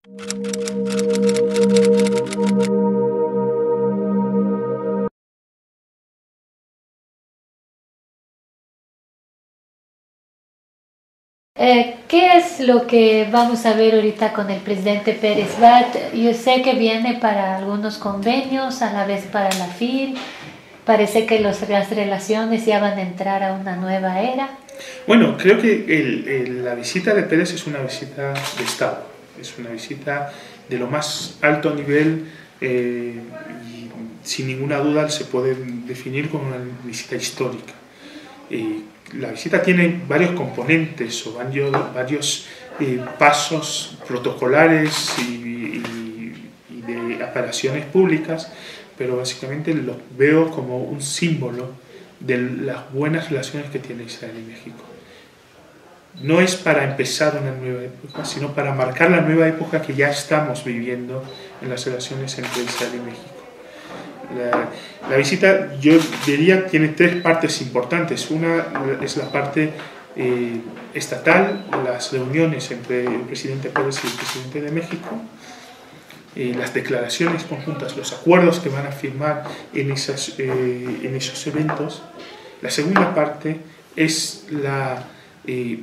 ¿Qué es lo que vamos a ver ahorita con el presidente Pérez? Yo sé que viene para algunos convenios, a la vez para la FIL. Parece que las relaciones ya van a entrar a una nueva era. Bueno, creo que la visita de Pérez es una visita de Estado, es una visita de lo más alto nivel y sin ninguna duda se puede definir como una visita histórica. La visita tiene varios componentes o varios pasos protocolares y de apariciones públicas, pero básicamente lo veo como un símbolo de las buenas relaciones que tiene Israel y México. No es para empezar una nueva época, sino para marcar la nueva época que ya estamos viviendo en las relaciones entre Israel y México. La visita, yo diría, tiene tres partes importantes. Una es la parte estatal, las reuniones entre el presidente Pérez y el presidente de México, las declaraciones conjuntas, los acuerdos que van a firmar en esos eventos. La segunda parte es la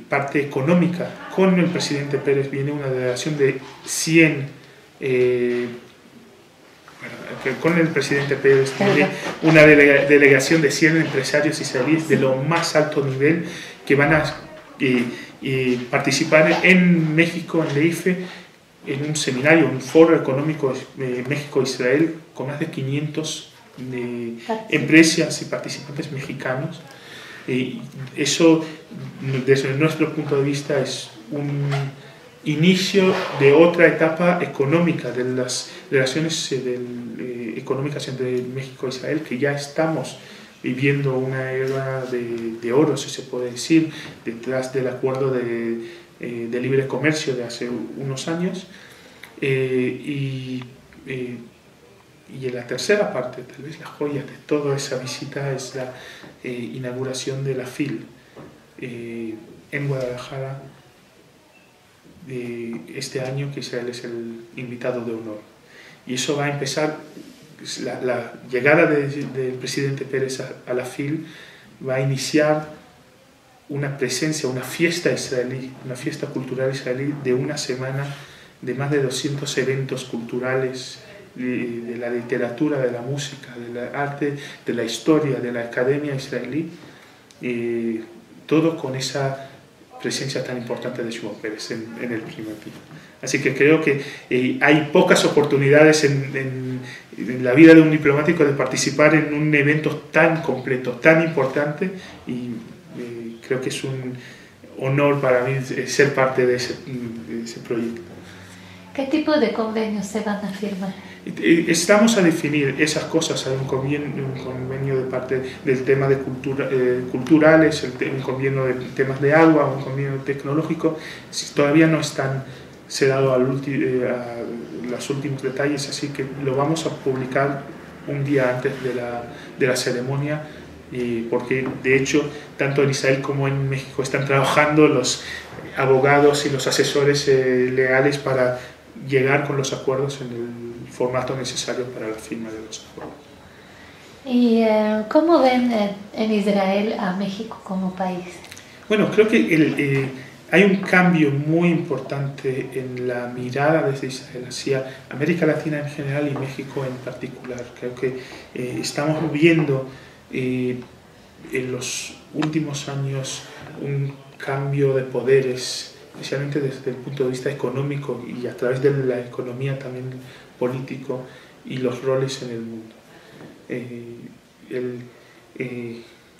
parte económica. Con el presidente Pérez viene una delegación de 100 con el presidente Pérez tiene una delegación de 100 empresarios israelíes de lo más alto nivel que van a participar en México, en Leife, en un seminario, un foro económico México-Israel con más de 500 empresas y participantes mexicanos. Eso, desde nuestro punto de vista, es un inicio de otra etapa económica de las relaciones económicas entre México e Israel, que ya estamos viviendo una era de oro, si se puede decir, detrás del acuerdo de libre comercio de hace unos años. Y en la tercera parte, tal vez la joya de toda esa visita, es la inauguración de la FIL en Guadalajara este año, que Israel es el invitado de honor. Y eso va a empezar, la llegada del presidente Pérez a la FIL va a iniciar una presencia, una fiesta israelí, una fiesta cultural israelí de una semana, de más de 200 eventos culturales, de la literatura, de la música, del arte, de la historia, de la academia israelí, todo con esa presencia tan importante de Shimon Peres en el primer día. Así que creo que hay pocas oportunidades en la vida de un diplomático de participar en un evento tan completo, tan importante, y creo que es un honor para mí ser parte de ese proyecto. ¿Qué tipo de convenios se van a firmar? Estamos a definir esas cosas. Hay un convenio de parte del tema de culturales, un convenio de temas de agua, un convenio tecnológico. Todavía no están cerrados a los últimos detalles, así que lo vamos a publicar un día antes de la ceremonia, porque de hecho tanto en Israel como en México están trabajando los abogados y los asesores legales para llegar con los acuerdos en el formato necesario para la firma de los acuerdos. ¿Y cómo ven en Israel a México como país? Bueno, creo que hay un cambio muy importante en la mirada desde Israel hacia América Latina en general y México en particular. Creo que estamos viendo en los últimos años un cambio de poderes, especialmente desde el punto de vista económico y a través de la economía también político, y los roles en el mundo.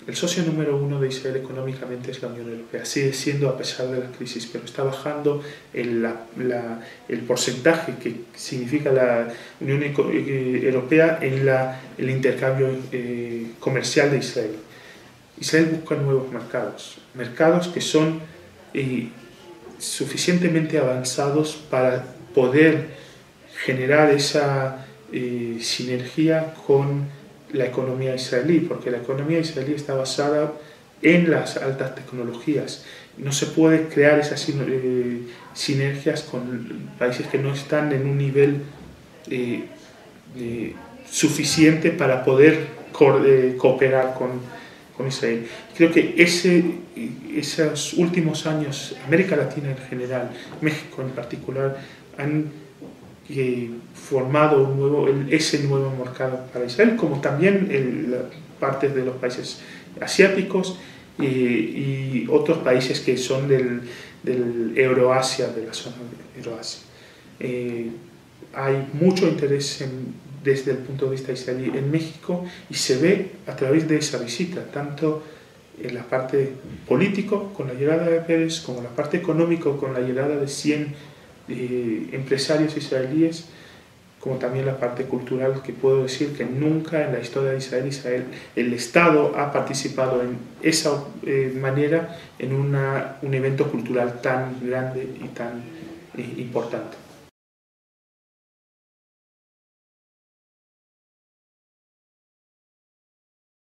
El socio número uno de Israel económicamente es la Unión Europea, sigue siendo a pesar de la crisis, pero está bajando el porcentaje que significa la Unión Europea en el intercambio comercial de Israel. Israel busca nuevos mercados que son suficientemente avanzados para poder generar esa sinergia con la economía israelí, porque la economía israelí está basada en las altas tecnologías. No se puede crear esas sinergias con países que no están en un nivel suficiente para poder cooperar con Israel. Creo que esos últimos años, América Latina en general, México en particular, han formado ese nuevo mercado para Israel, como también partes de los países asiáticos y otros países que son del Euroasia, de la zona de Euroasia. Hay mucho interés desde el punto de vista israelí en México y se ve a través de esa visita, tanto en la parte político con la llegada de Pérez, como en la parte económica con la llegada de 100 empresarios israelíes, como también la parte cultural, que puedo decir que nunca en la historia de Israel el Estado ha participado en esa manera en un evento cultural tan grande y tan importante.